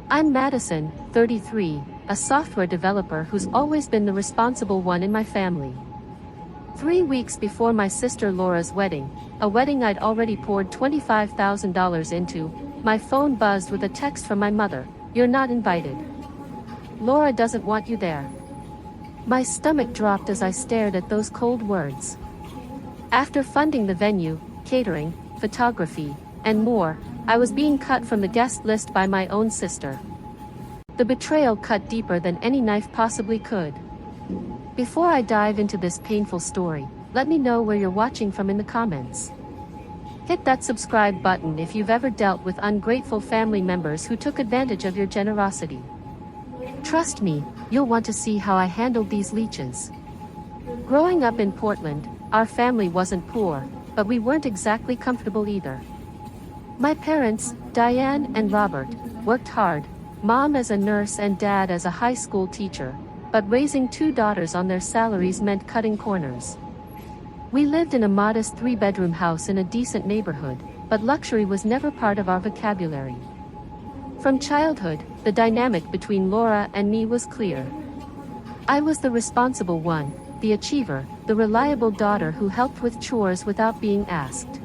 I'm Madison, 33, a software developer who's always been the responsible one in my family. 3 weeks before my sister Laura's wedding, a wedding I'd already poured $25,000 into, my phone buzzed with a text from my mother, "You're not invited. Laura doesn't want you there." My stomach dropped as I stared at those cold words. After funding the venue, catering, photography, and more, I was being cut from the guest list by my own sister. The betrayal cut deeper than any knife possibly could. Before I dive into this painful story, let me know where you're watching from in the comments. Hit that subscribe button if you've ever dealt with ungrateful family members who took advantage of your generosity. Trust me, you'll want to see how I handled these leeches. Growing up in Portland, our family wasn't poor, but we weren't exactly comfortable either. My parents, Diane and Robert, worked hard, mom as a nurse and dad as a high school teacher, but raising 2 daughters on their salaries meant cutting corners. We lived in a modest 3-bedroom house in a decent neighborhood, but luxury was never part of our vocabulary. From childhood, the dynamic between Laura and me was clear. I was the responsible one, the achiever, the reliable daughter who helped with chores without being asked.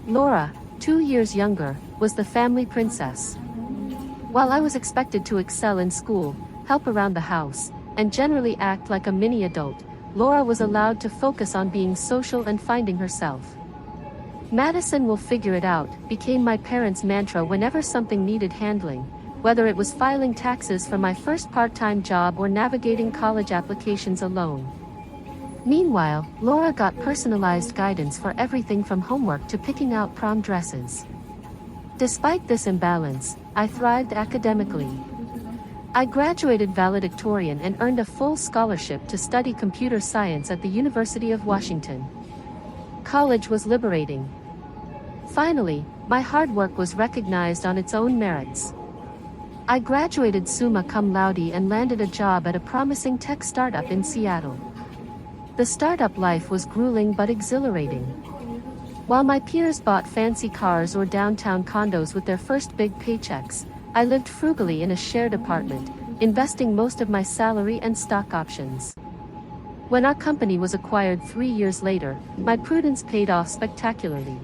Laura, 2 years younger, was the family princess. While I was expected to excel in school, help around the house, and generally act like a mini adult, Laura was allowed to focus on being social and finding herself. "Madison will figure it out" became my parents' mantra whenever something needed handling, whether it was filing taxes for my first part-time job or navigating college applications alone. Meanwhile, Laura got personalized guidance for everything from homework to picking out prom dresses. Despite this imbalance, I thrived academically. I graduated valedictorian and earned a full scholarship to study computer science at the University of Washington. College was liberating. Finally, my hard work was recognized on its own merits. I graduated summa cum laude and landed a job at a promising tech startup in Seattle. The startup life was grueling but exhilarating. While my peers bought fancy cars or downtown condos with their first big paychecks, I lived frugally in a shared apartment, investing most of my salary and stock options. When our company was acquired 3 years later, my prudence paid off spectacularly.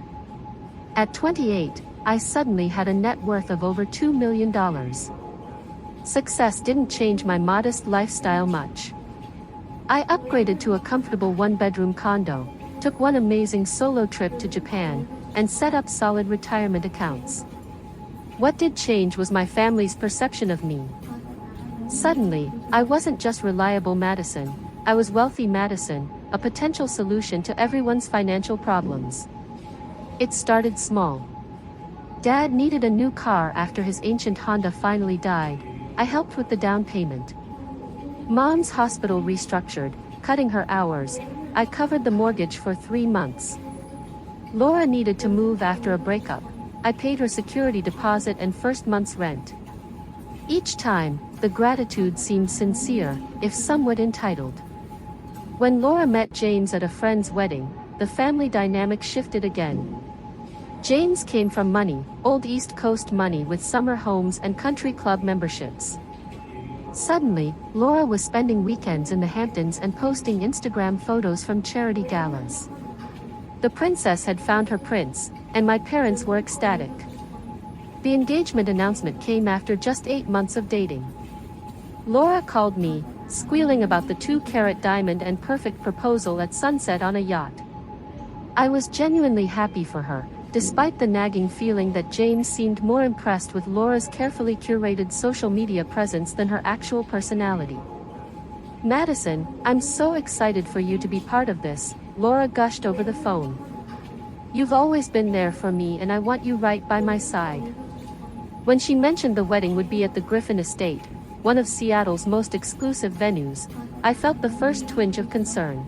At 28, I suddenly had a net worth of over $2 million. Success didn't change my modest lifestyle much. I upgraded to a comfortable 1-bedroom condo, took one amazing solo trip to Japan, and set up solid retirement accounts. What did change was my family's perception of me. Suddenly, I wasn't just reliable Madison, I was wealthy Madison, a potential solution to everyone's financial problems. It started small. Dad needed a new car after his ancient Honda finally died. I helped with the down payment. Mom's hospital restructured, cutting her hours. I covered the mortgage for 3 months. Laura needed to move after a breakup. I paid her security deposit and first month's rent. Each time, the gratitude seemed sincere, if somewhat entitled. When Laura met James at a friend's wedding, the family dynamic shifted again. James came from money, old East Coast money with summer homes and country club memberships. Suddenly, Laura was spending weekends in the Hamptons and posting Instagram photos from charity galas. The princess had found her prince, and my parents were ecstatic. The engagement announcement came after just 8 months of dating. Laura called me, squealing about the 2-carat diamond and perfect proposal at sunset on a yacht. I was genuinely happy for her, despite the nagging feeling that James seemed more impressed with Laura's carefully curated social media presence than her actual personality. "Madison, I'm so excited for you to be part of this," Laura gushed over the phone. "You've always been there for me and I want you right by my side." When she mentioned the wedding would be at the Griffin Estate, one of Seattle's most exclusive venues, I felt the first twinge of concern.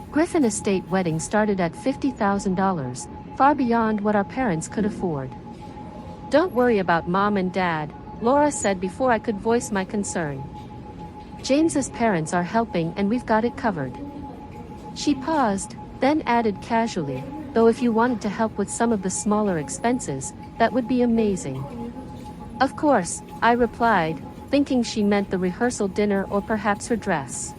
Griffin Estate weddings started at $50,000, far beyond what our parents could afford. "Don't worry about Mom and Dad," Laura said before I could voice my concern. "James's parents are helping and we've got it covered." She paused, then added casually, "Though if you wanted to help with some of the smaller expenses, that would be amazing." Of course, I replied, thinking she meant the rehearsal dinner or perhaps her dress.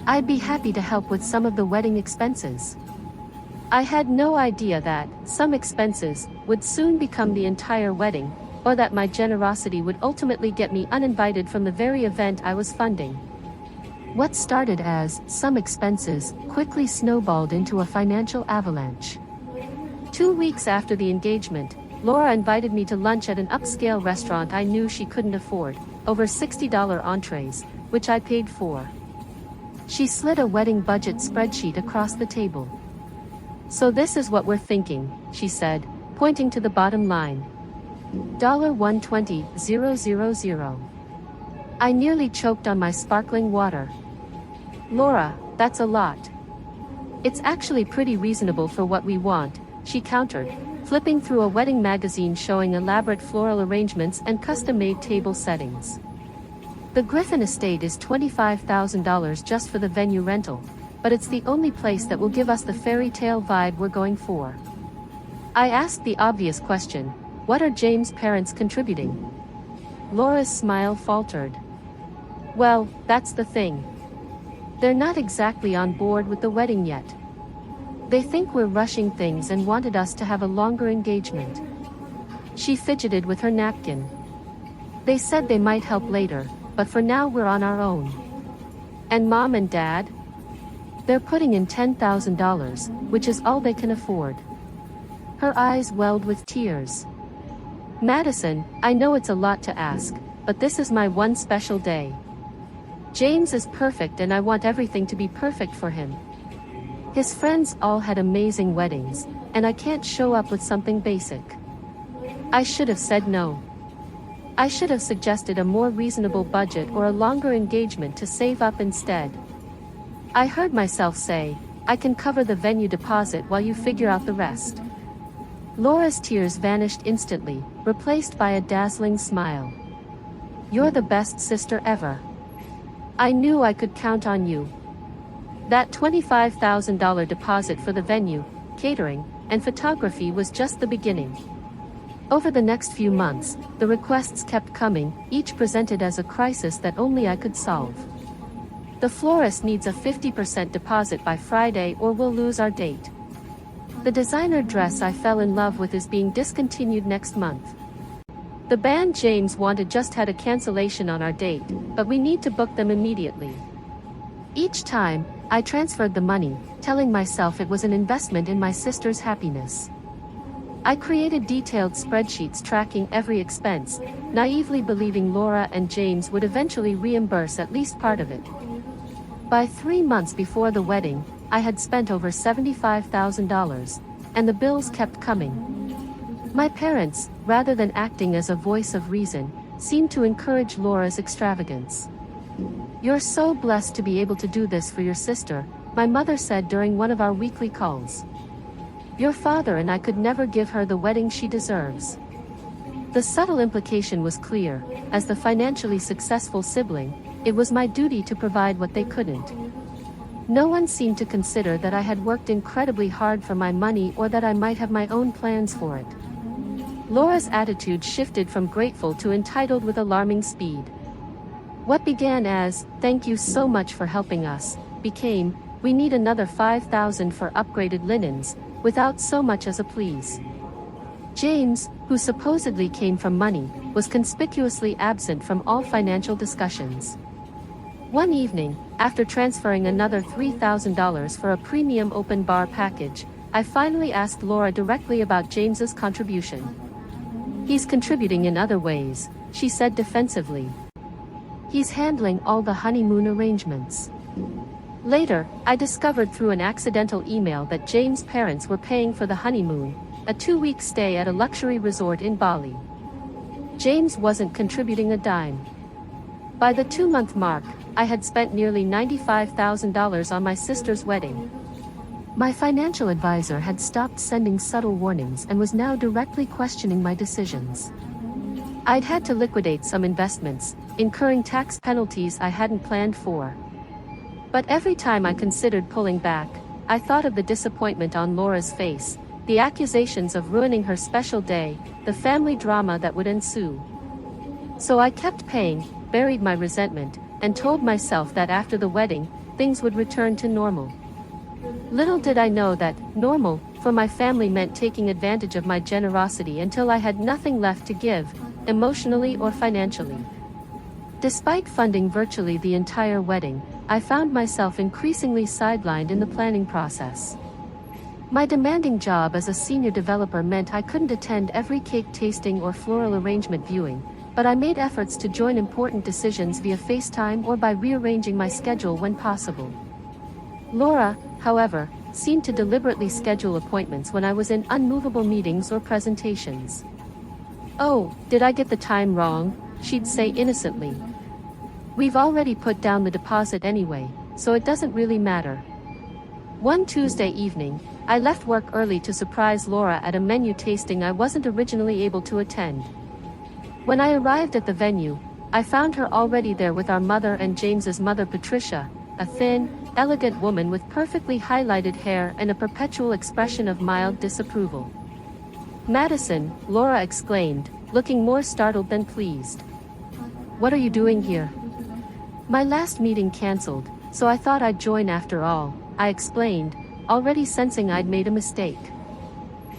I'd be happy to help with some of the wedding expenses. I had no idea that some expenses would soon become the entire wedding, or that my generosity would ultimately get me uninvited from the very event I was funding. What started as some expenses quickly snowballed into a financial avalanche. 2 weeks after the engagement, Laura invited me to lunch at an upscale restaurant I knew she couldn't afford, over $60 entrees, which I paid for. She slid a wedding budget spreadsheet across the table. "So this is what we're thinking," she said, pointing to the bottom line. $120,000. I nearly choked on my sparkling water. "Laura, that's a lot." "It's actually pretty reasonable for what we want," she countered, flipping through a wedding magazine showing elaborate floral arrangements and custom-made table settings. "The Griffin estate is $25,000 just for the venue rental, but it's the only place that will give us the fairy tale vibe we're going for." I asked the obvious question, what are James' parents contributing? Laura's smile faltered. "Well, that's the thing. They're not exactly on board with the wedding yet. They think we're rushing things and wanted us to have a longer engagement." She fidgeted with her napkin. "They said they might help later, but for now we're on our own." "And Mom and Dad?" "They're putting in $10,000, which is all they can afford." Her eyes welled with tears. "Madison, I know it's a lot to ask, but this is my one special day. James is perfect and I want everything to be perfect for him. His friends all had amazing weddings, and I can't show up with something basic." I should have said no. I should have suggested a more reasonable budget or a longer engagement to save up instead. I heard myself say, "I can cover the venue deposit while you figure out the rest." Laura's tears vanished instantly, replaced by a dazzling smile. "You're the best sister ever. I knew I could count on you." That $25,000 deposit for the venue, catering, and photography was just the beginning. Over the next few months, the requests kept coming, each presented as a crisis that only I could solve. "The florist needs a 50% deposit by Friday or we'll lose our date. The designer dress I fell in love with is being discontinued next month. The band James wanted just had a cancellation on our date, but we need to book them immediately." Each time, I transferred the money, telling myself it was an investment in my sister's happiness. I created detailed spreadsheets tracking every expense, naively believing Laura and James would eventually reimburse at least part of it. By 3 months before the wedding, I had spent over $75,000, and the bills kept coming. My parents, rather than acting as a voice of reason, seemed to encourage Laura's extravagance. "You're so blessed to be able to do this for your sister," my mother said during one of our weekly calls. "Your father and I could never give her the wedding she deserves." The subtle implication was clear: as the financially successful sibling, it was my duty to provide what they couldn't. No one seemed to consider that I had worked incredibly hard for my money or that I might have my own plans for it. Laura's attitude shifted from grateful to entitled with alarming speed. What began as, "Thank you so much for helping us," became, "We need another $5,000 for upgraded linens," without so much as a please. James, who supposedly came from money, was conspicuously absent from all financial discussions. One evening, after transferring another $3,000 for a premium open bar package, I finally asked Laura directly about James's contribution. "He's contributing in other ways," she said defensively. "He's handling all the honeymoon arrangements." Later, I discovered through an accidental email that James' parents were paying for the honeymoon, a 2-week stay at a luxury resort in Bali. James wasn't contributing a dime. By the 2-month mark, I had spent nearly $95,000 on my sister's wedding. My financial advisor had stopped sending subtle warnings and was now directly questioning my decisions. I'd had to liquidate some investments, incurring tax penalties I hadn't planned for. But every time I considered pulling back, I thought of the disappointment on Laura's face, the accusations of ruining her special day, the family drama that would ensue. So I kept paying, buried my resentment, and told myself that after the wedding, things would return to normal. Little did I know that normal for my family meant taking advantage of my generosity until I had nothing left to give, emotionally or financially. Despite funding virtually the entire wedding, I found myself increasingly sidelined in the planning process. My demanding job as a senior developer meant I couldn't attend every cake tasting or floral arrangement viewing, but I made efforts to join important decisions via FaceTime or by rearranging my schedule when possible. Laura, however, seemed to deliberately schedule appointments when I was in unmovable meetings or presentations. "Oh, did I get the time wrong?" she'd say innocently. "We've already put down the deposit anyway, so it doesn't really matter." One Tuesday evening, I left work early to surprise Laura at a menu tasting I wasn't originally able to attend. When I arrived at the venue, I found her already there with our mother and James's mother Patricia, a thin, elegant woman with perfectly highlighted hair and a perpetual expression of mild disapproval. "Madison," Laura exclaimed, looking more startled than pleased. "What are you doing here?" "My last meeting cancelled, so I thought I'd join after all," I explained, already sensing I'd made a mistake.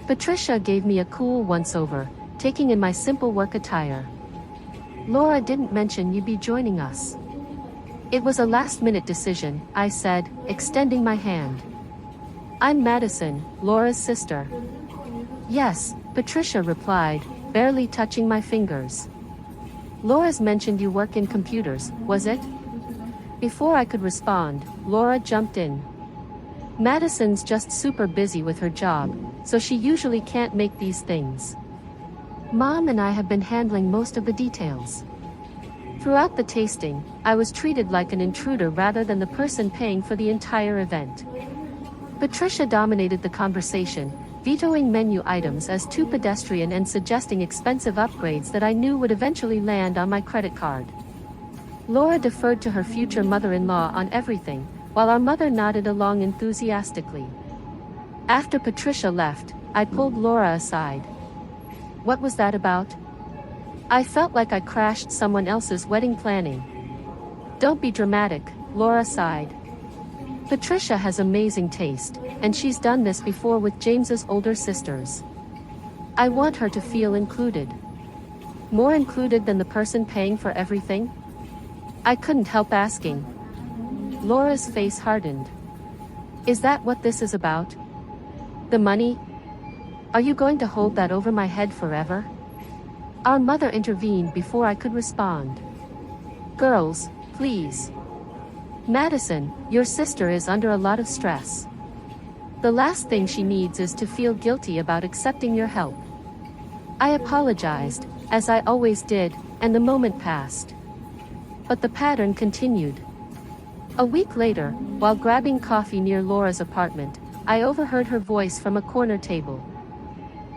Patricia gave me a cool once-over, taking in my simple work attire. "Laura didn't mention you'd be joining us." "It was a last-minute decision," I said, extending my hand. "I'm Madison, Laura's sister." "Yes," Patricia replied, barely touching my fingers. "Laura's mentioned you work in computers, was it?" Before I could respond, Laura jumped in. "Madison's just super busy with her job, so she usually can't make these things. Mom and I have been handling most of the details." Throughout the tasting, I was treated like an intruder rather than the person paying for the entire event. Patricia dominated the conversation, vetoing menu items as too pedestrian and suggesting expensive upgrades that I knew would eventually land on my credit card. Laura deferred to her future mother-in-law on everything, while our mother nodded along enthusiastically. After Patricia left, I pulled Laura aside. "What was that about?" "I felt like I crashed someone else's wedding planning." "Don't be dramatic," Laura sighed. "Patricia has amazing taste, and she's done this before with James's older sisters. I want her to feel included." "More included than the person paying for everything?" I couldn't help asking. Laura's face hardened. "Is that what this is about? The money? Are you going to hold that over my head forever?" Our mother intervened before I could respond. "Girls, please. Madison, your sister is under a lot of stress. The last thing she needs is to feel guilty about accepting your help." I apologized, as I always did, and the moment passed. But the pattern continued. A week later, while grabbing coffee near Laura's apartment, I overheard her voice from a corner table.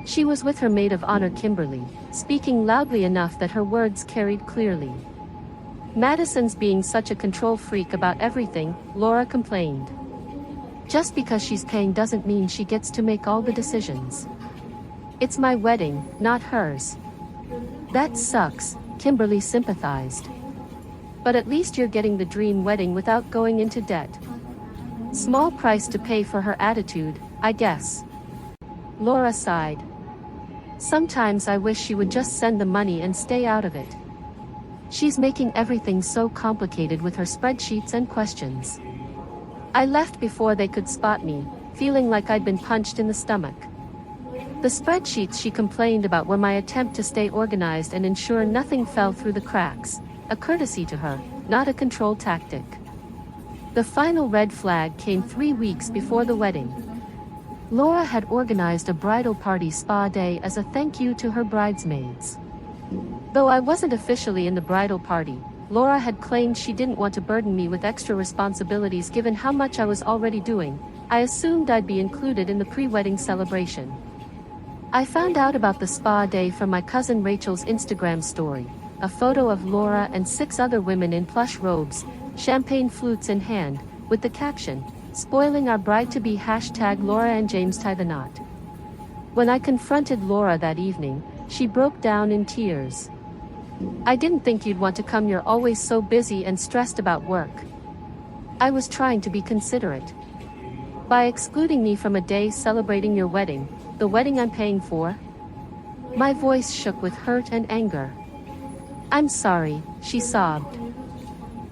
She was with her maid of honor Kimberly, speaking loudly enough that her words carried clearly. "Madison's being such a control freak about everything," Laura complained. "Just because she's paying doesn't mean she gets to make all the decisions. It's my wedding, not hers." "That sucks," Kimberly sympathized. "But at least you're getting the dream wedding without going into debt." "Small price to pay for her attitude, I guess." Laura sighed. "Sometimes I wish she would just send the money and stay out of it. She's making everything so complicated with her spreadsheets and questions." I left before they could spot me, feeling like I'd been punched in the stomach. The spreadsheets she complained about were my attempt to stay organized and ensure nothing fell through the cracks, a courtesy to her, not a control tactic. The final red flag came 3 weeks before the wedding. Laura had organized a bridal party spa day as a thank you to her bridesmaids. Though I wasn't officially in the bridal party, Laura had claimed she didn't want to burden me with extra responsibilities given how much I was already doing. I assumed I'd be included in the pre-wedding celebration. I found out about the spa day from my cousin Rachel's Instagram story, a photo of Laura and 6 other women in plush robes, champagne flutes in hand, with the caption, "Spoiling our bride-to-be #Laura and James tie the knot." When I confronted Laura that evening, she broke down in tears. I didn't think you'd want to come, you're always so busy and stressed about work. I was trying to be considerate. By excluding me from a day celebrating your wedding, the wedding I'm paying for? My voice shook with hurt and anger. I'm sorry, she sobbed.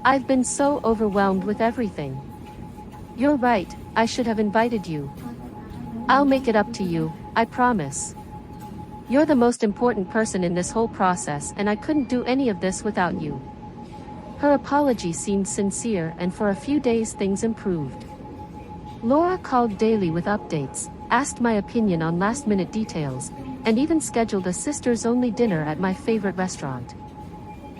I've been so overwhelmed with everything. You're right, I should have invited you. I'll make it up to you, I promise. You're the most important person in this whole process, and I couldn't do any of this without you. Her apology seemed sincere, and for a few days things improved. Laura called daily with updates, asked my opinion on last-minute details, and even scheduled a sisters-only dinner at my favorite restaurant.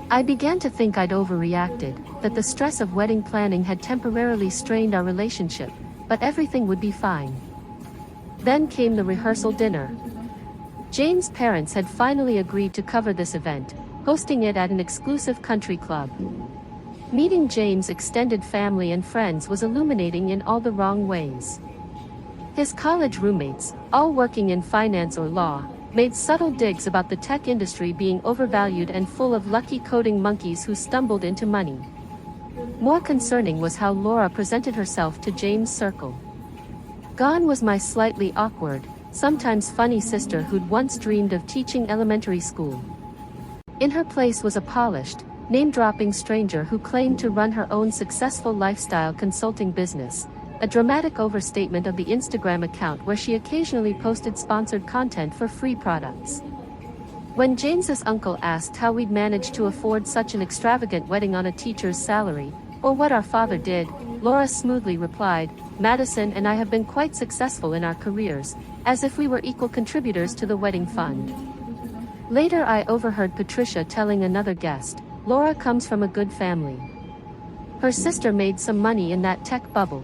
I began to think I'd overreacted, that the stress of wedding planning had temporarily strained our relationship, but everything would be fine. Then came the rehearsal dinner. James' parents had finally agreed to cover this event, hosting it at an exclusive country club. Meeting James' extended family and friends was illuminating in all the wrong ways. His college roommates, all working in finance or law, made subtle digs about the tech industry being overvalued and full of lucky coding monkeys who stumbled into money. More concerning was how Laura presented herself to James' circle. Gone was my slightly awkward, sometimes funny sister who'd once dreamed of teaching elementary school. In her place was a polished, name-dropping stranger who claimed to run her own successful lifestyle consulting business, a dramatic overstatement of the Instagram account where she occasionally posted sponsored content for free products. When James's uncle asked how we'd managed to afford such an extravagant wedding on a teacher's salary, or what our father did, Laura smoothly replied, "Madison and I have been quite successful in our careers, as if we were equal contributors to the wedding fund." Later I overheard Patricia telling another guest, "Laura comes from a good family. Her sister made some money in that tech bubble.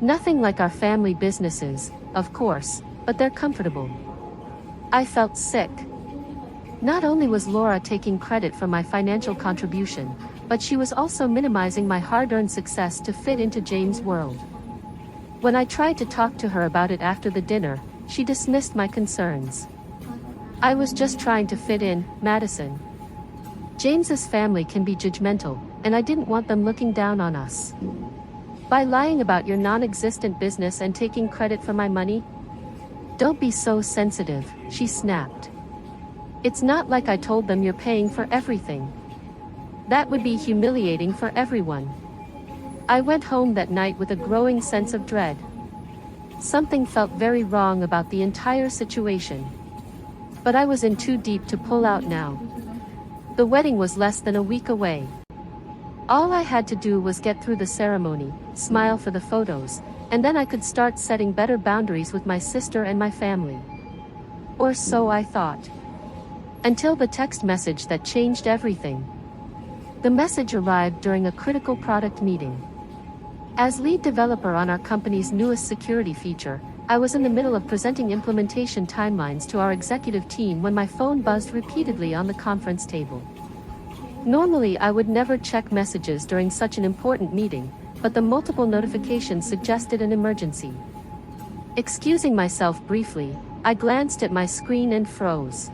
Nothing like our family businesses, of course, but they're comfortable." I felt sick. Not only was Laura taking credit for my financial contribution, but she was also minimizing my hard-earned success to fit into James' world. When I tried to talk to her about it after the dinner, she dismissed my concerns. "I was just trying to fit in, Madison. James's family can be judgmental, and I didn't want them looking down on us. By lying about your non-existent business and taking credit for my money? Don't be so sensitive," she snapped. "It's not like I told them you're paying for everything. That would be humiliating for everyone." I went home that night with a growing sense of dread. Something felt very wrong about the entire situation. But I was in too deep to pull out now. The wedding was less than a week away. All I had to do was get through the ceremony, smile for the photos, and then I could start setting better boundaries with my sister and my family. Or so I thought. Until the text message that changed everything. The message arrived during a critical product meeting. As lead developer on our company's newest security feature, I was in the middle of presenting implementation timelines to our executive team when my phone buzzed repeatedly on the conference table. Normally I would never check messages during such an important meeting, but the multiple notifications suggested an emergency. Excusing myself briefly, I glanced at my screen and froze.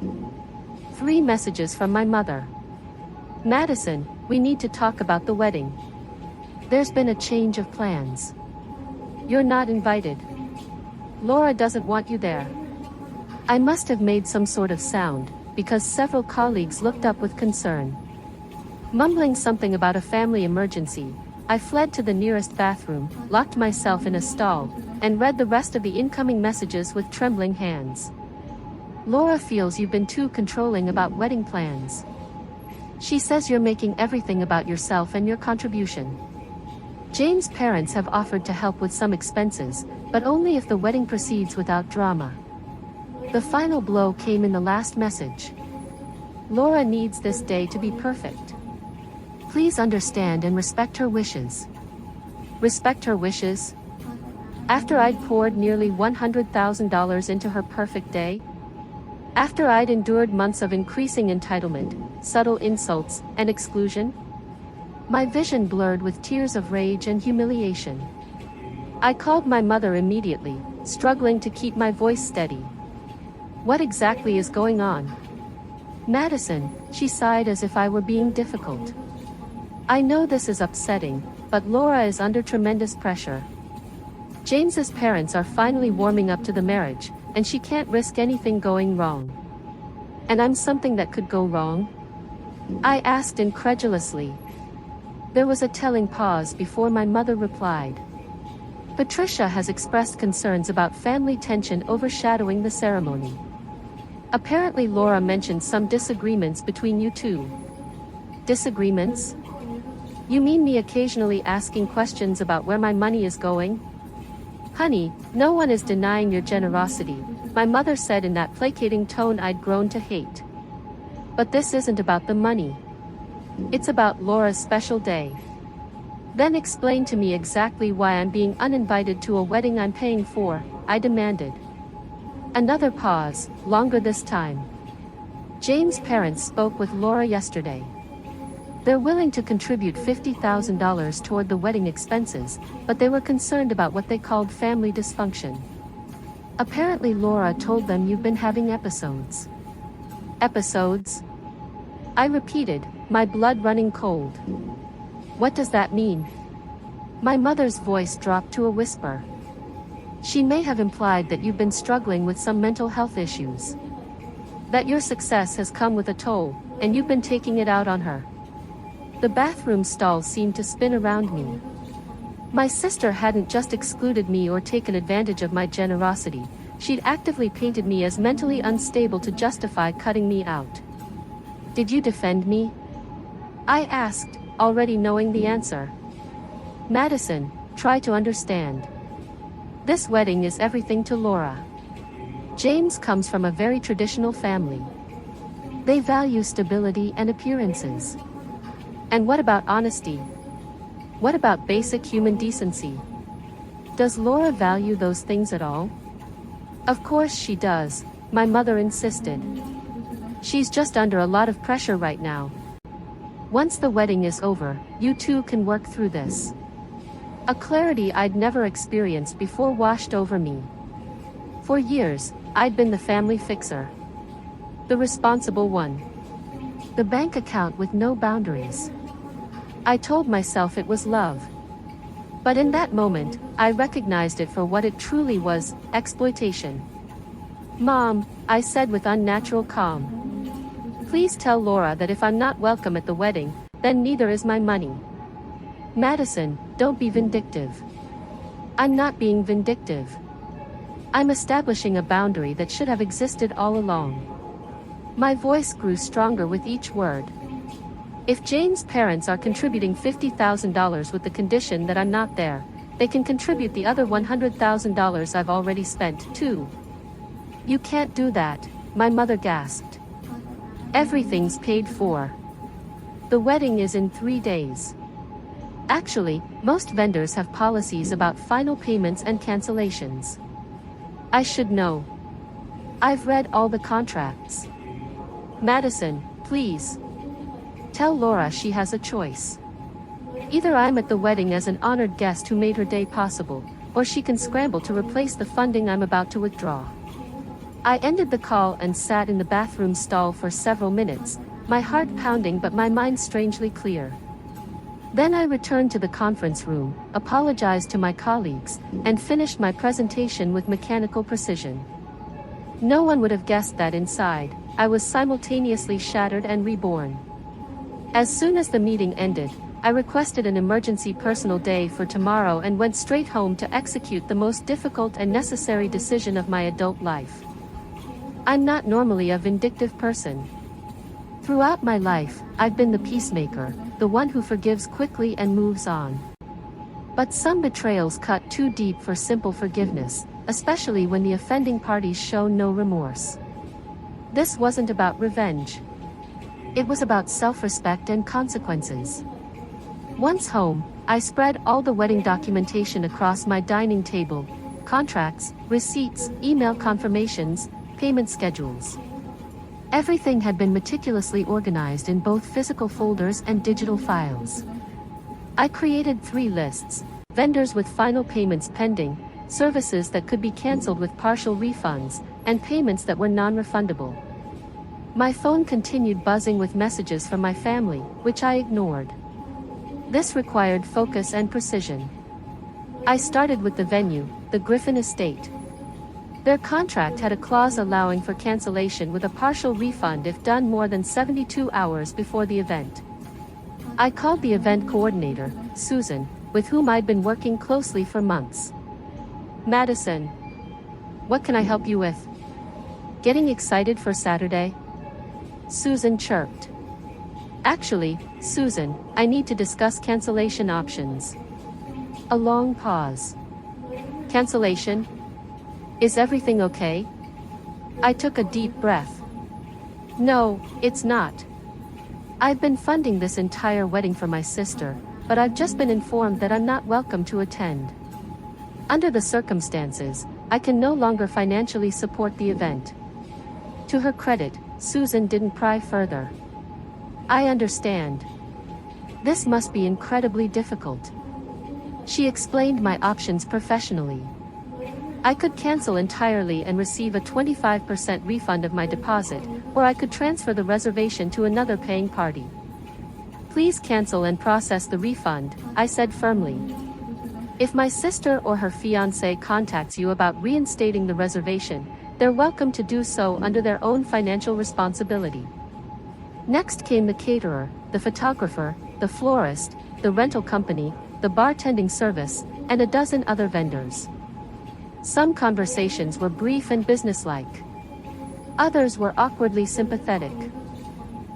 3 messages from my mother. "Madison, we need to talk about the wedding. There's been a change of plans. You're not invited. Laura doesn't want you there." I must have made some sort of sound, because several colleagues looked up with concern. Mumbling something about a family emergency, I fled to the nearest bathroom, locked myself in a stall, and read the rest of the incoming messages with trembling hands. "Laura feels you've been too controlling about wedding plans. She says you're making everything about yourself and your contribution. James' parents have offered to help with some expenses, but only if the wedding proceeds without drama." The final blow came in the last message. "Laura needs this day to be perfect. Please understand and respect her wishes." Respect her wishes? After I'd poured nearly $100,000 into her perfect day? After I'd endured months of increasing entitlement, subtle insults, and exclusion? My vision blurred with tears of rage and humiliation. I called my mother immediately, struggling to keep my voice steady. "What exactly is going on? Madison, she sighed as if I were being difficult. I know this is upsetting, but Laura is under tremendous pressure. James's parents are finally warming up to the marriage, and she can't risk anything going wrong. And I'm something that could go wrong? I asked incredulously. There was a telling pause before my mother replied. Patricia has expressed concerns about family tension overshadowing the ceremony. Apparently Laura mentioned some disagreements between you two. Disagreements? You mean me occasionally asking questions about where my money is going? Honey, no one is denying your generosity, my mother said in that placating tone I'd grown to hate. But this isn't about the money. It's about Laura's special day. Then explain to me exactly why I'm being uninvited to a wedding I'm paying for, I demanded. Another pause, longer this time. James' parents spoke with Laura yesterday. They're willing to contribute $50,000 toward the wedding expenses, but they were concerned about what they called family dysfunction. Apparently Laura told them you've been having episodes. Episodes? I repeated, my blood running cold. What does that mean? My mother's voice dropped to a whisper. She may have implied that you've been struggling with some mental health issues. That your success has come with a toll, and you've been taking it out on her. The bathroom stall seemed to spin around me. My sister hadn't just excluded me or taken advantage of my generosity, she'd actively painted me as mentally unstable to justify cutting me out. Did you defend me? I asked, already knowing the answer. Madison, try to understand. This wedding is everything to Laura. James comes from a very traditional family. They value stability and appearances. And what about honesty? What about basic human decency? Does Laura value those things at all? Of course she does, my mother insisted. She's just under a lot of pressure right now. Once the wedding is over, you two can work through this. A clarity I'd never experienced before washed over me. For years, I'd been the family fixer. The responsible one. The bank account with no boundaries. I told myself it was love. But in that moment, I recognized it for what it truly was, exploitation. Mom, I said with unnatural calm. Please tell Laura that if I'm not welcome at the wedding, then neither is my money. Madison, don't be vindictive. I'm not being vindictive. I'm establishing a boundary that should have existed all along. My voice grew stronger with each word. If Jane's parents are contributing $50,000 with the condition that I'm not there, they can contribute the other $100,000 I've already spent, too. You can't do that, my mother gasped. Everything's paid for. The wedding is in 3 days. Actually, most vendors have policies about final payments and cancellations. I should know. I've read all the contracts. Madison, please. Tell Laura she has a choice. Either I'm at the wedding as an honored guest who made her day possible, or she can scramble to replace the funding I'm about to withdraw. I ended the call and sat in the bathroom stall for several minutes, my heart pounding but my mind strangely clear. Then I returned to the conference room, apologized to my colleagues, and finished my presentation with mechanical precision. No one would have guessed that inside, I was simultaneously shattered and reborn. As soon as the meeting ended, I requested an emergency personal day for tomorrow and went straight home to execute the most difficult and necessary decision of my adult life. I'm not normally a vindictive person. Throughout my life, I've been the peacemaker, the one who forgives quickly and moves on. But some betrayals cut too deep for simple forgiveness, especially when the offending parties show no remorse. This wasn't about revenge. It was about self-respect and consequences. Once home, I spread all the wedding documentation across my dining table: contracts, receipts, email confirmations, payment schedules. Everything had been meticulously organized in both physical folders and digital files. I created 3 lists: vendors with final payments pending, services that could be canceled with partial refunds, and payments that were non-refundable. My phone continued buzzing with messages from my family, which I ignored. This required focus and precision. I started with the venue, the Griffin Estate. Their contract had a clause allowing for cancellation with a partial refund if done more than 72 hours before the event. I called the event coordinator, Susan, with whom I'd been working closely for months. "Madison, what can I help you with? Getting excited for Saturday?" Susan chirped. "Actually, Susan, I need to discuss cancellation options." A long pause. "Cancellation? Is everything okay?" I took a deep breath. "No, it's not. I've been funding this entire wedding for my sister, but I've just been informed that I'm not welcome to attend. Under the circumstances, I can no longer financially support the event." To her credit, Susan didn't pry further. "I understand. This must be incredibly difficult." She explained my options professionally. I could cancel entirely and receive a 25% refund of my deposit, or I could transfer the reservation to another paying party. "Please cancel and process the refund," I said firmly. "If my sister or her fiancé contacts you about reinstating the reservation, they're welcome to do so under their own financial responsibility." Next came the caterer, the photographer, the florist, the rental company, the bartending service, and a dozen other vendors. Some conversations were brief and businesslike. Others were awkwardly sympathetic.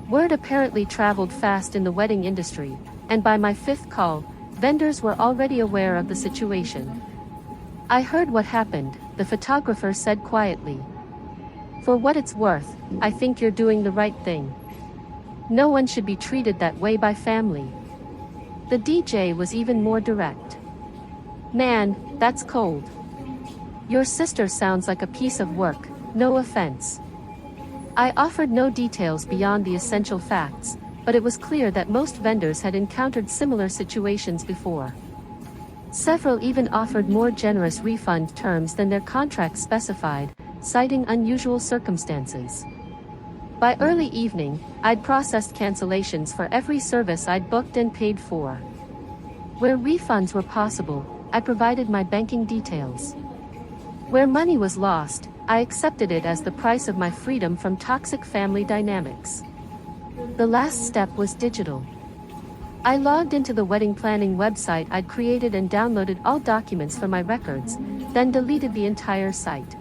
Word apparently traveled fast in the wedding industry, and by my fifth call, vendors were already aware of the situation. "I heard what happened," the photographer said quietly. "For what it's worth, I think you're doing the right thing. No one should be treated that way by family." The DJ was even more direct. "Man, that's cold. Your sister sounds like a piece of work, no offense." I offered no details beyond the essential facts, but it was clear that most vendors had encountered similar situations before. Several even offered more generous refund terms than their contracts specified, citing unusual circumstances. By early evening, I'd processed cancellations for every service I'd booked and paid for. Where refunds were possible, I provided my banking details. Where money was lost, I accepted it as the price of my freedom from toxic family dynamics. The last step was digital. I logged into the wedding planning website I'd created and downloaded all documents from my records, then deleted the entire site.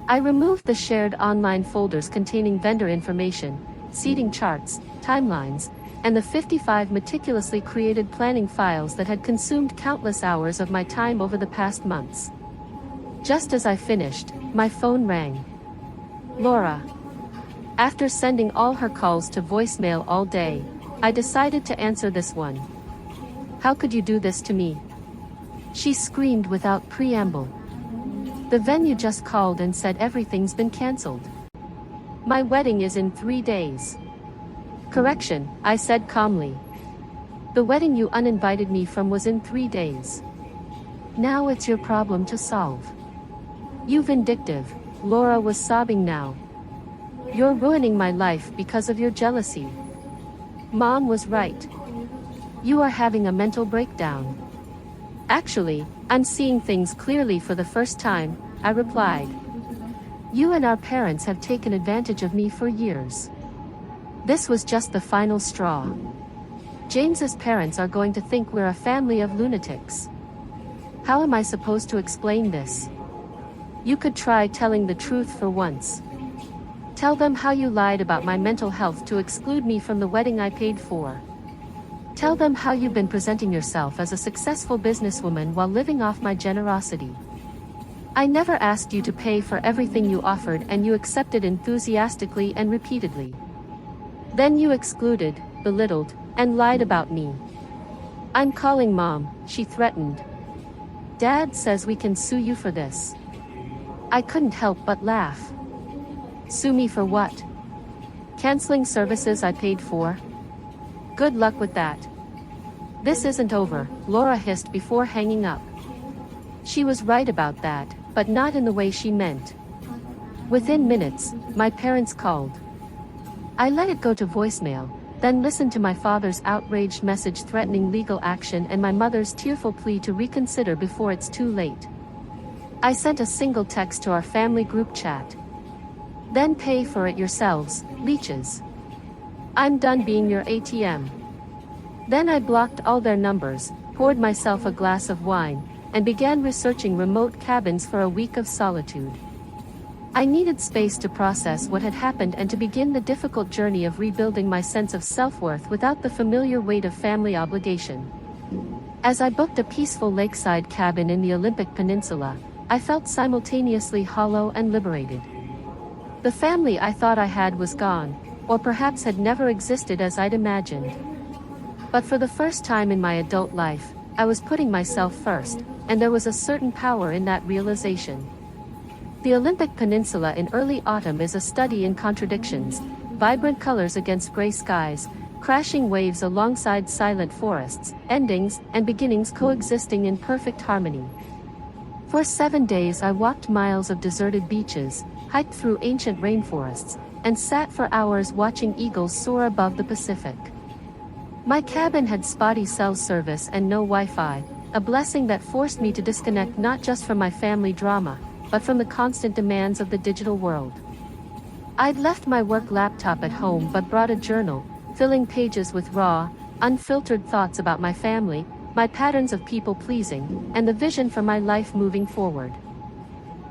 I removed the shared online folders containing vendor information, seating charts, timelines, and the 55 meticulously created planning files that had consumed countless hours of my time over the past months. Just as I finished, my phone rang. Laura. After sending all her calls to voicemail all day, I decided to answer this one. "How could you do this to me?" She screamed without preamble. "The venue just called and said everything's been canceled. My wedding is in 3 days." "Correction," I said calmly. "The wedding you uninvited me from was in 3 days. Now it's your problem to solve." "You vindictive," Laura was sobbing now. "You're ruining my life because of your jealousy." Mom was right. "You are having a mental breakdown." "Actually, I'm seeing things clearly for the first time," I replied. "You and our parents have taken advantage of me for years. This was just the final straw. James's parents are going to think we're a family of lunatics. How am I supposed to explain this? You could try telling the truth for once. Tell them how you lied about my mental health to exclude me from the wedding I paid for. Tell them how you've been presenting yourself as a successful businesswoman while living off my generosity. I never asked you to pay for everything you offered and you accepted enthusiastically and repeatedly. Then you excluded, belittled, and lied about me. I'm calling Mom," she threatened. "Dad says we can sue you for this." I couldn't help but laugh. "Sue me for what? Canceling services I paid for? Good luck with that." "This isn't over," Laura hissed before hanging up. She was right about that, but not in the way she meant. Within minutes, my parents called. I let it go to voicemail, then listened to my father's outraged message threatening legal action and my mother's tearful plea to reconsider before it's too late. I sent a single text to our family group chat. Then pay for it yourselves, leeches. I'm done being your ATM. Then I blocked all their numbers, poured myself a glass of wine, and began researching remote cabins for a week of solitude. I needed space to process what had happened and to begin the difficult journey of rebuilding my sense of self-worth without the familiar weight of family obligation. As I booked a peaceful lakeside cabin in the Olympic Peninsula, I felt simultaneously hollow and liberated. The family I thought I had was gone, or perhaps had never existed as I'd imagined. But for the first time in my adult life, I was putting myself first, and there was a certain power in that realization. The Olympic Peninsula in early autumn is a study in contradictions, vibrant colors against gray skies, crashing waves alongside silent forests, endings and beginnings coexisting in perfect harmony. For 7 days I walked miles of deserted beaches, hiked through ancient rainforests, and sat for hours watching eagles soar above the Pacific. My cabin had spotty cell service and no Wi-Fi, a blessing that forced me to disconnect not just from my family drama, but from the constant demands of the digital world. I'd left my work laptop at home but brought a journal, filling pages with raw, unfiltered thoughts about my family, my patterns of people-pleasing, and the vision for my life moving forward.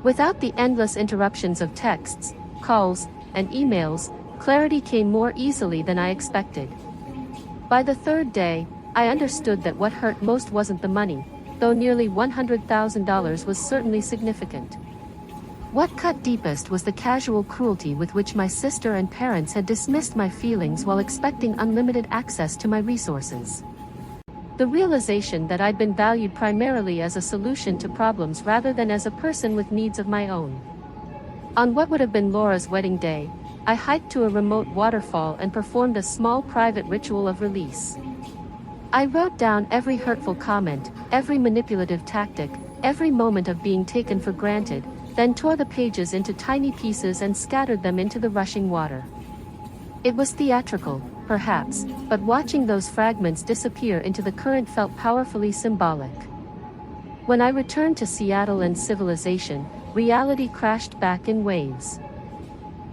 Without the endless interruptions of texts, calls, and emails, clarity came more easily than I expected. By the third day, I understood that what hurt most wasn't the money, though nearly $100,000 was certainly significant. What cut deepest was the casual cruelty with which my sister and parents had dismissed my feelings while expecting unlimited access to my resources. The realization that I'd been valued primarily as a solution to problems rather than as a person with needs of my own. On what would have been Laura's wedding day, I hiked to a remote waterfall and performed a small private ritual of release. I wrote down every hurtful comment, every manipulative tactic, every moment of being taken for granted, then tore the pages into tiny pieces and scattered them into the rushing water. It was theatrical, perhaps, but watching those fragments disappear into the current felt powerfully symbolic. When I returned to Seattle and civilization, reality crashed back in waves.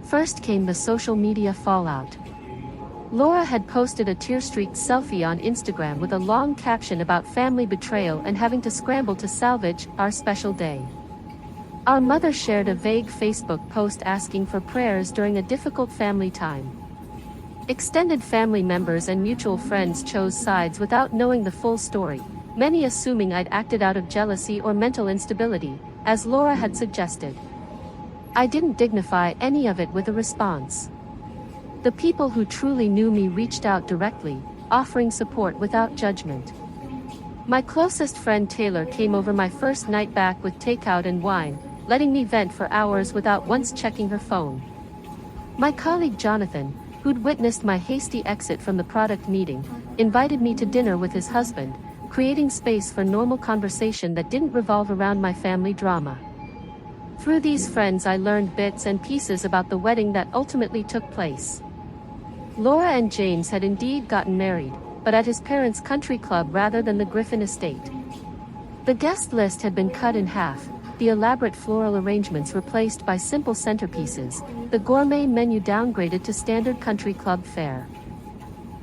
First came the social media fallout. Laura had posted a tear-streaked selfie on Instagram with a long caption about family betrayal and having to scramble to salvage our special day. Our mother shared a vague Facebook post asking for prayers during a difficult family time. Extended family members and mutual friends chose sides without knowing the full story, many assuming I'd acted out of jealousy or mental instability, as Laura had suggested. I didn't dignify any of it with a response. The people who truly knew me reached out directly, offering support without judgment. My closest friend Taylor came over my first night back with takeout and wine, letting me vent for hours without once checking her phone. My colleague Jonathan, who'd witnessed my hasty exit from the product meeting, invited me to dinner with his husband, creating space for normal conversation that didn't revolve around my family drama. Through these friends I learned bits and pieces about the wedding that ultimately took place. Laura and James had indeed gotten married, but at his parents' country club rather than the Griffin estate. The guest list had been cut in half, the elaborate floral arrangements replaced by simple centerpieces, the gourmet menu downgraded to standard country club fare.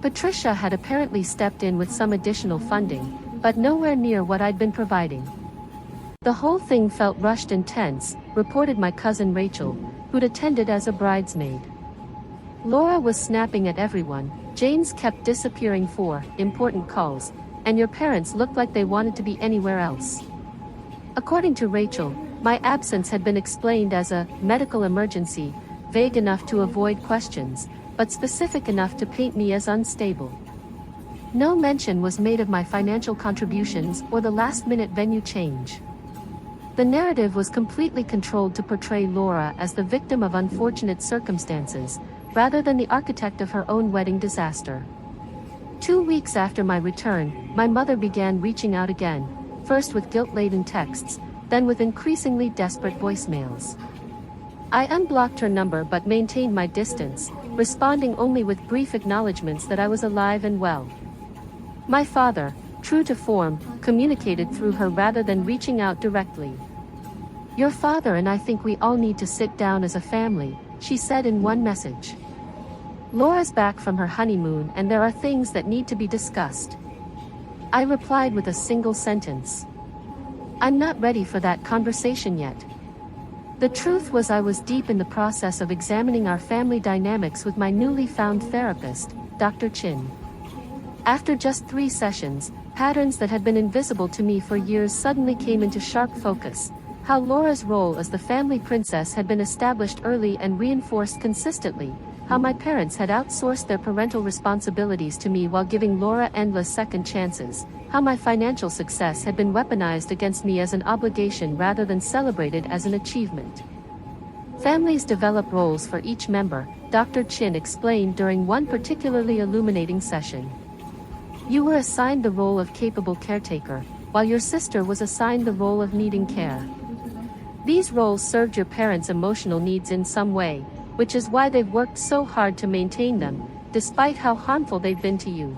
Patricia had apparently stepped in with some additional funding, but nowhere near what I'd been providing. The whole thing felt rushed and tense, reported my cousin Rachel, who'd attended as a bridesmaid. Laura was snapping at everyone, James kept disappearing for important calls, and your parents looked like they wanted to be anywhere else. According to Rachel, my absence had been explained as a medical emergency, vague enough to avoid questions, but specific enough to paint me as unstable. No mention was made of my financial contributions or the last-minute venue change. The narrative was completely controlled to portray Laura as the victim of unfortunate circumstances, rather than the architect of her own wedding disaster. 2 weeks after my return, my mother began reaching out again, first with guilt-laden texts, then with increasingly desperate voicemails. I unblocked her number but maintained my distance, responding only with brief acknowledgments that I was alive and well. My father, true to form, communicated through her rather than reaching out directly. "Your father and I think we all need to sit down as a family," she said in one message. "Laura's back from her honeymoon and there are things that need to be discussed." I replied with a single sentence. "I'm not ready for that conversation yet." The truth was I was deep in the process of examining our family dynamics with my newly found therapist, Dr. Chin. After just 3 sessions, patterns that had been invisible to me for years suddenly came into sharp focus. How Laura's role as the family princess had been established early and reinforced consistently. How my parents had outsourced their parental responsibilities to me while giving Laura endless second chances. How my financial success had been weaponized against me as an obligation rather than celebrated as an achievement. Families develop roles for each member, Dr. Chin explained during one particularly illuminating session. You were assigned the role of capable caretaker, while your sister was assigned the role of needing care. These roles served your parents' emotional needs in some way, which is why they've worked so hard to maintain them, despite how harmful they've been to you.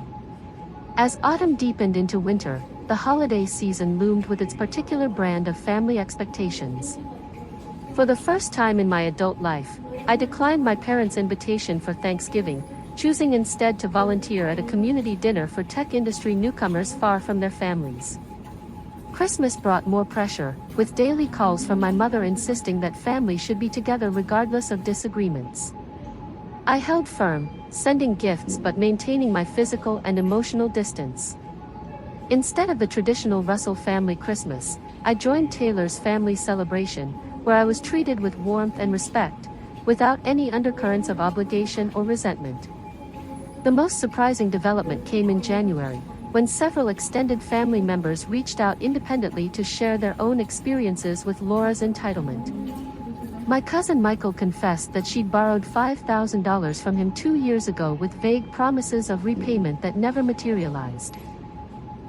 As autumn deepened into winter, the holiday season loomed with its particular brand of family expectations. For the first time in my adult life, I declined my parents' invitation for Thanksgiving, choosing instead to volunteer at a community dinner for tech industry newcomers far from their families. Christmas brought more pressure, with daily calls from my mother insisting that family should be together regardless of disagreements. I held firm, sending gifts but maintaining my physical and emotional distance. Instead of the traditional Russell family Christmas, I joined Taylor's family celebration, where I was treated with warmth and respect, without any undercurrents of obligation or resentment. The most surprising development came in January, when several extended family members reached out independently to share their own experiences with Laura's entitlement. My cousin Michael confessed that she'd borrowed $5,000 from him 2 years ago with vague promises of repayment that never materialized.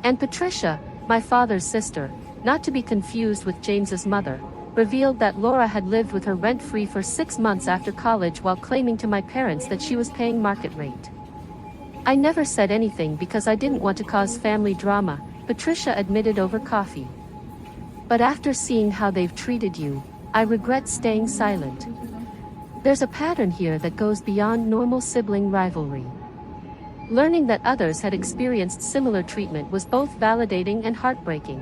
And Patricia, my father's sister, not to be confused with James's mother, revealed that Laura had lived with her rent-free for 6 months after college while claiming to my parents that she was paying market rate. "I never said anything because I didn't want to cause family drama," Patricia admitted over coffee. "But after seeing how they've treated you, I regret staying silent. There's a pattern here that goes beyond normal sibling rivalry." Learning that others had experienced similar treatment was both validating and heartbreaking.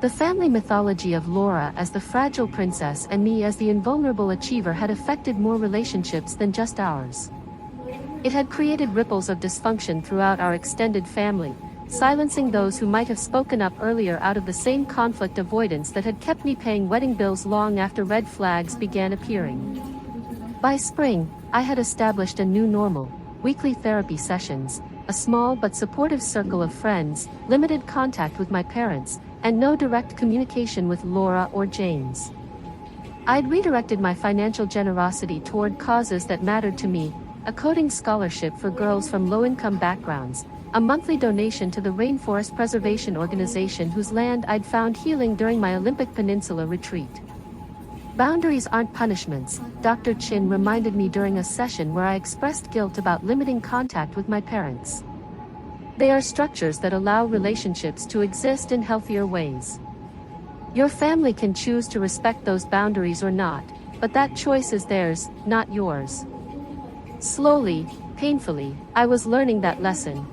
The family mythology of Laura as the fragile princess and me as the invulnerable achiever had affected more relationships than just ours. It had created ripples of dysfunction throughout our extended family, silencing those who might have spoken up earlier out of the same conflict avoidance that had kept me paying wedding bills long after red flags began appearing. By spring, I had established a new normal: weekly therapy sessions, a small but supportive circle of friends, limited contact with my parents, and no direct communication with Laura or James. I'd redirected my financial generosity toward causes that mattered to me: a coding scholarship for girls from low-income backgrounds, a monthly donation to the Rainforest Preservation Organization whose land I'd found healing during my Olympic Peninsula retreat. Boundaries aren't punishments, Dr. Chin reminded me during a session where I expressed guilt about limiting contact with my parents. They are structures that allow relationships to exist in healthier ways. Your family can choose to respect those boundaries or not, but that choice is theirs, not yours. Slowly, painfully, I was learning that lesson.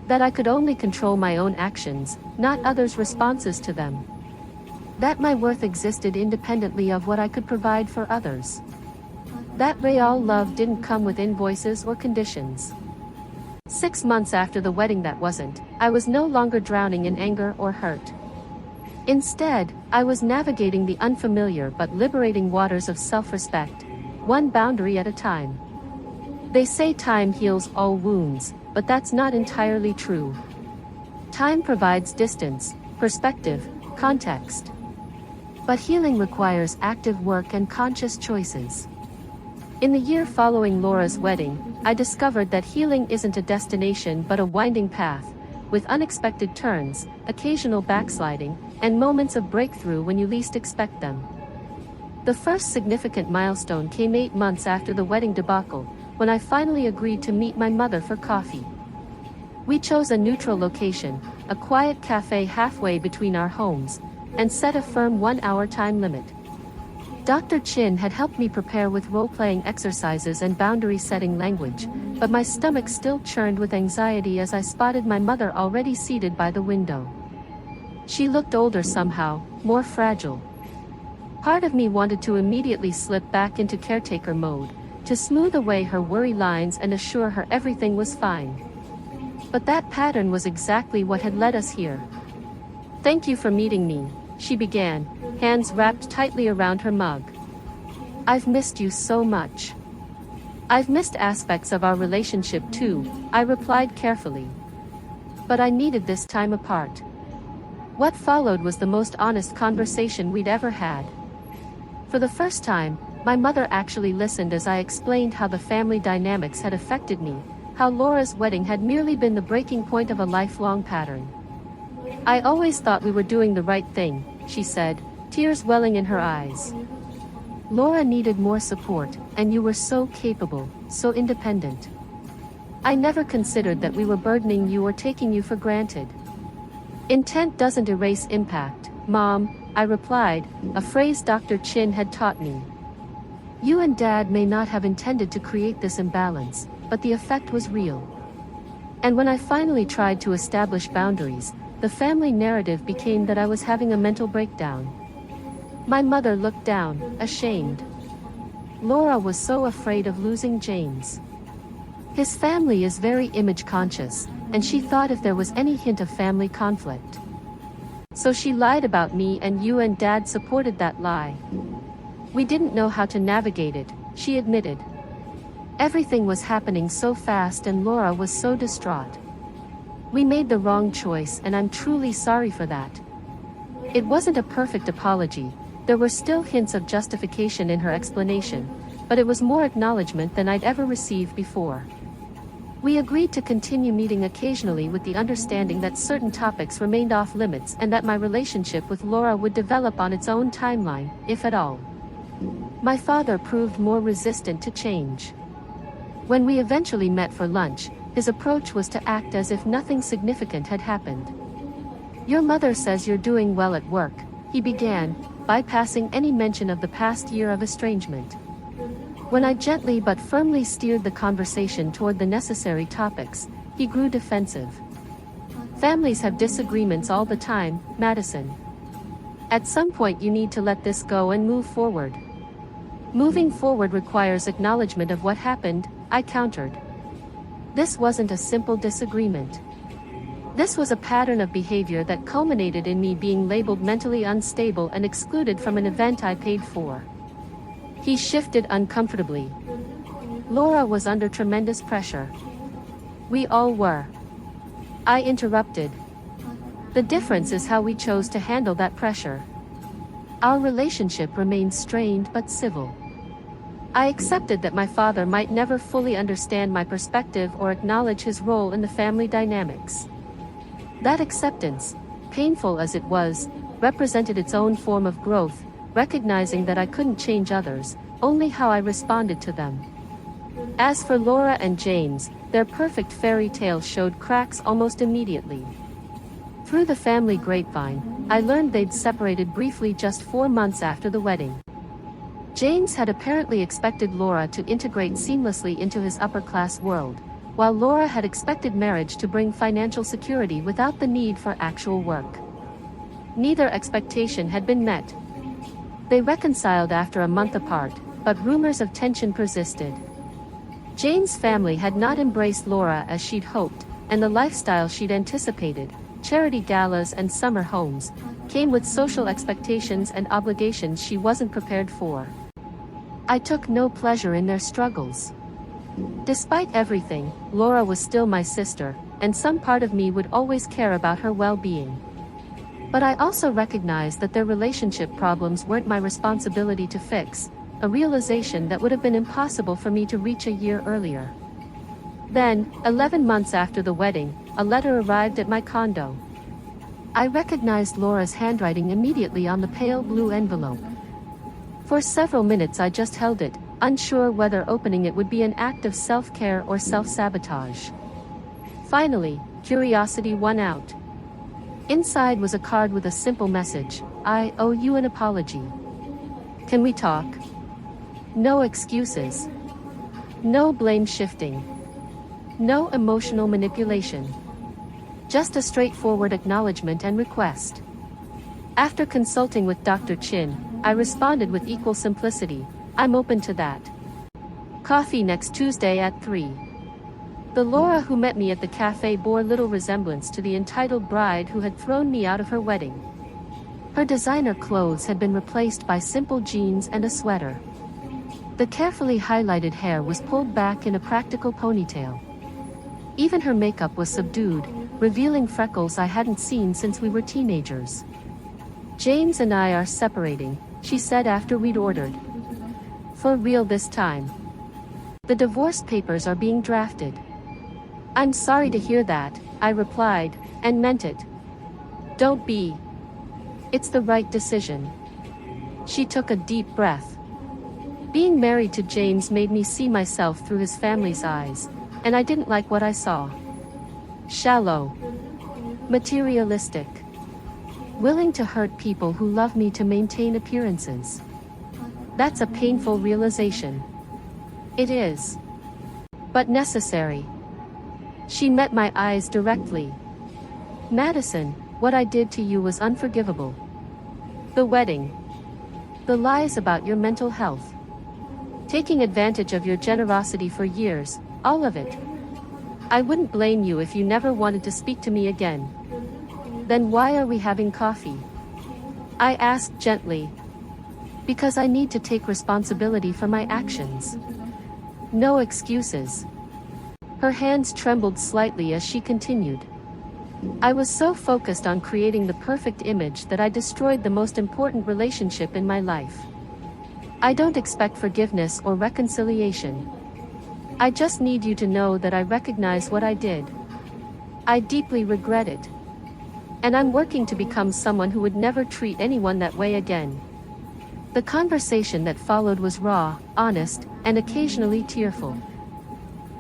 That I could only control my own actions, not others' responses to them. That my worth existed independently of what I could provide for others. That real love didn't come with invoices or conditions. 6 months after the wedding that wasn't, I was no longer drowning in anger or hurt. Instead, I was navigating the unfamiliar but liberating waters of self-respect, one boundary at a time. They say time heals all wounds, but that's not entirely true. Time provides distance, perspective, context. But healing requires active work and conscious choices. In the year following Laura's wedding, I discovered that healing isn't a destination but a winding path, with unexpected turns, occasional backsliding, and moments of breakthrough when you least expect them. The first significant milestone came 8 months after the wedding debacle, when I finally agreed to meet my mother for coffee. We chose a neutral location, a quiet cafe halfway between our homes, and set a firm 1-hour time limit. Dr. Chin had helped me prepare with role-playing exercises and boundary-setting language, but my stomach still churned with anxiety as I spotted my mother already seated by the window. She looked older somehow, more fragile. Part of me wanted to immediately slip back into caretaker mode, to smooth away her worry lines and assure her everything was fine. But that pattern was exactly what had led us here. "Thank you for meeting me," she began, hands wrapped tightly around her mug. "I've missed you so much." "I've missed aspects of our relationship too," I replied carefully. "But I needed this time apart." What followed was the most honest conversation we'd ever had. For the first time, my mother actually listened as I explained how the family dynamics had affected me, how Laura's wedding had merely been the breaking point of a lifelong pattern. "I always thought we were doing the right thing," she said, tears welling in her eyes. "Laura needed more support, and you were so capable, so independent. I never considered that we were burdening you or taking you for granted." "Intent doesn't erase impact, Mom," I replied, a phrase Dr. Chin had taught me. "You and Dad may not have intended to create this imbalance, but the effect was real." And when I finally tried to establish boundaries, the family narrative became that I was having a mental breakdown. My mother looked down, ashamed. Laura was so afraid of losing James. His family is very image conscious, and she thought if there was any hint of family conflict. So she lied about me, and you and Dad supported that lie. "We didn't know how to navigate it," she admitted. "Everything was happening so fast and Laura was so distraught. We made the wrong choice, and I'm truly sorry for that." It wasn't a perfect apology. There were still hints of justification in her explanation, but it was more acknowledgement than I'd ever received before. We agreed to continue meeting occasionally with the understanding that certain topics remained off limits and that my relationship with Laura would develop on its own timeline, if at all. My father proved more resistant to change. When we eventually met for lunch, his approach was to act as if nothing significant had happened. "Your mother says you're doing well at work," he began, bypassing any mention of the past year of estrangement. When I gently but firmly steered the conversation toward the necessary topics, he grew defensive. "Families have disagreements all the time, Madison. At some point you need to let this go and move forward." "Moving forward requires acknowledgement of what happened," I countered. This wasn't a simple disagreement. This was a pattern of behavior that culminated in me being labeled mentally unstable and excluded from an event I paid for. He shifted uncomfortably. "Laura was under tremendous pressure." "We all were." I interrupted. "The difference is how we chose to handle that pressure. Our relationship remained strained but civil. I accepted that my father might never fully understand my perspective or acknowledge his role in the family dynamics. That acceptance, painful as it was, represented its own form of growth, recognizing that I couldn't change others, only how I responded to them. As for Laura and James, their perfect fairy tale showed cracks almost immediately. Through the family grapevine, I learned they'd separated briefly just 4 months after the wedding. James had apparently expected Laura to integrate seamlessly into his upper-class world, while Laura had expected marriage to bring financial security without the need for actual work. Neither expectation had been met. They reconciled after a month apart, but rumors of tension persisted. Jane's family had not embraced Laura as she'd hoped, and the lifestyle she'd anticipated, charity galas and summer homes, came with social expectations and obligations she wasn't prepared for. I took no pleasure in their struggles. Despite everything, Laura was still my sister, and some part of me would always care about her well-being. But I also recognized that their relationship problems weren't my responsibility to fix, a realization that would have been impossible for me to reach a year earlier. Then, 11 months after the wedding, a letter arrived at my condo. I recognized Laura's handwriting immediately on the pale blue envelope. For several minutes I just held it, unsure whether opening it would be an act of self-care or self-sabotage. Finally, curiosity won out. Inside was a card with a simple message: "I owe you an apology. Can we talk?" No excuses. No blame shifting. No emotional manipulation. Just a straightforward acknowledgement and request. After consulting with Dr. Chin, I responded with equal simplicity: "I'm open to that. Coffee next Tuesday at 3. The Laura who met me at the cafe bore little resemblance to the entitled bride who had thrown me out of her wedding. Her designer clothes had been replaced by simple jeans and a sweater. The carefully highlighted hair was pulled back in a practical ponytail. Even her makeup was subdued, revealing freckles I hadn't seen since we were teenagers. "James and I are separating," she said after we'd ordered. "For real this time. The divorce papers are being drafted." "I'm sorry to hear that," I replied, and meant it. "Don't be. It's the right decision." She took a deep breath. Being married to James made me see myself through his family's eyes, and I didn't like what I saw. Shallow. Materialistic. Willing to hurt people who love me to maintain appearances. That's a painful realization. It is. But necessary. She met my eyes directly. "Madison, what I did to you was unforgivable. The wedding. The lies about your mental health. Taking advantage of your generosity for years, all of it. I wouldn't blame you if you never wanted to speak to me again. Then why are we having coffee?" I asked gently. "Because I need to take responsibility for my actions. No excuses." Her hands trembled slightly as she continued. "I was so focused on creating the perfect image that I destroyed the most important relationship in my life. I don't expect forgiveness or reconciliation. I just need you to know that I recognize what I did. I deeply regret it. And I'm working to become someone who would never treat anyone that way again." The conversation that followed was raw, honest, and occasionally tearful.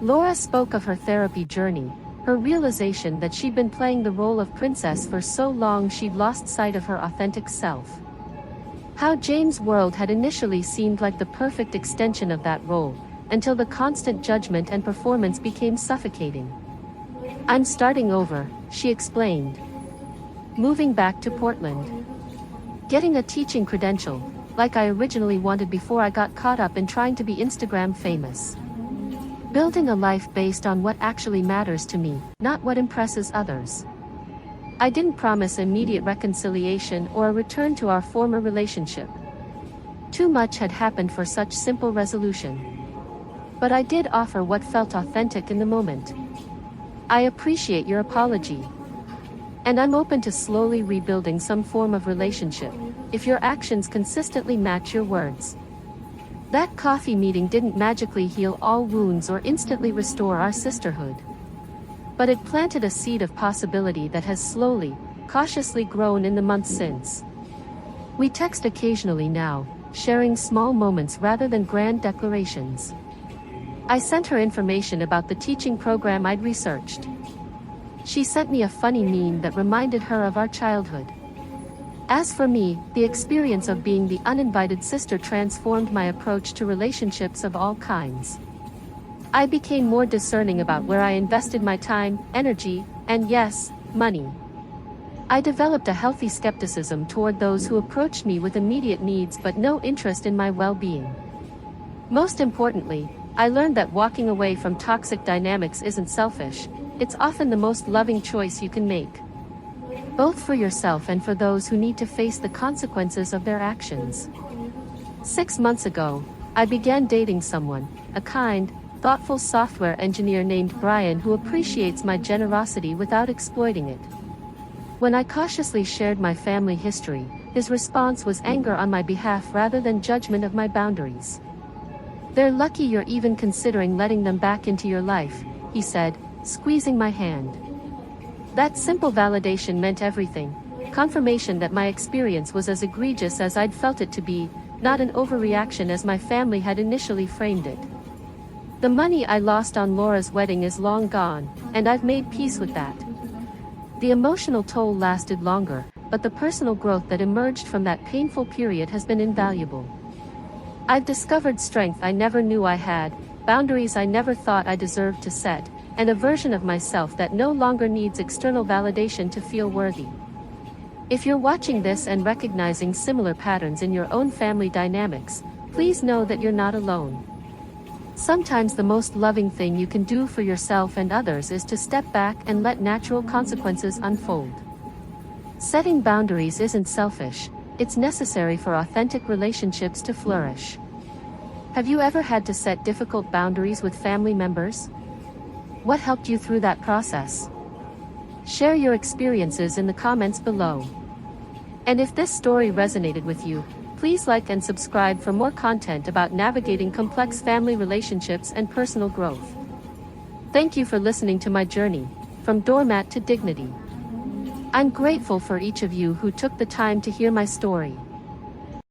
Laura spoke of her therapy journey, her realization that she'd been playing the role of princess for so long she'd lost sight of her authentic self. How James' world had initially seemed like the perfect extension of that role, until the constant judgment and performance became suffocating. "I'm starting over," she explained. "Moving back to Portland. Getting a teaching credential, like I originally wanted before I got caught up in trying to be Instagram famous. Building a life based on what actually matters to me, not what impresses others." I didn't promise immediate reconciliation or a return to our former relationship. Too much had happened for such simple resolution. But I did offer what felt authentic in the moment. "I appreciate your apology. And I'm open to slowly rebuilding some form of relationship, if your actions consistently match your words." That coffee meeting didn't magically heal all wounds or instantly restore our sisterhood. But it planted a seed of possibility that has slowly, cautiously grown in the months since. We text occasionally now, sharing small moments rather than grand declarations. I sent her information about the teaching program I'd researched. She sent me a funny meme that reminded her of our childhood. As for me, the experience of being the uninvited sister transformed my approach to relationships of all kinds. I became more discerning about where I invested my time, energy, and yes, money. I developed a healthy skepticism toward those who approached me with immediate needs but no interest in my well-being. Most importantly, I learned that walking away from toxic dynamics isn't selfish, it's often the most loving choice you can make. Both for yourself and for those who need to face the consequences of their actions. 6 months ago, I began dating someone, a kind, thoughtful software engineer named Brian who appreciates my generosity without exploiting it. When I cautiously shared my family history, his response was anger on my behalf rather than judgment of my boundaries. "They're lucky you're even considering letting them back into your life," he said, squeezing my hand. That simple validation meant everything, confirmation that my experience was as egregious as I'd felt it to be, not an overreaction as my family had initially framed it. The money I lost on Laura's wedding is long gone, and I've made peace with that. The emotional toll lasted longer, but the personal growth that emerged from that painful period has been invaluable. I've discovered strength I never knew I had, boundaries I never thought I deserved to set, and a version of myself that no longer needs external validation to feel worthy. If you're watching this and recognizing similar patterns in your own family dynamics, please know that you're not alone. Sometimes the most loving thing you can do for yourself and others is to step back and let natural consequences unfold. Setting boundaries isn't selfish, it's necessary for authentic relationships to flourish. Have you ever had to set difficult boundaries with family members? What helped you through that process? Share your experiences in the comments below. And if this story resonated with you, please like and subscribe for more content about navigating complex family relationships and personal growth. Thank you for listening to my journey, from doormat to dignity. I'm grateful for each of you who took the time to hear my story.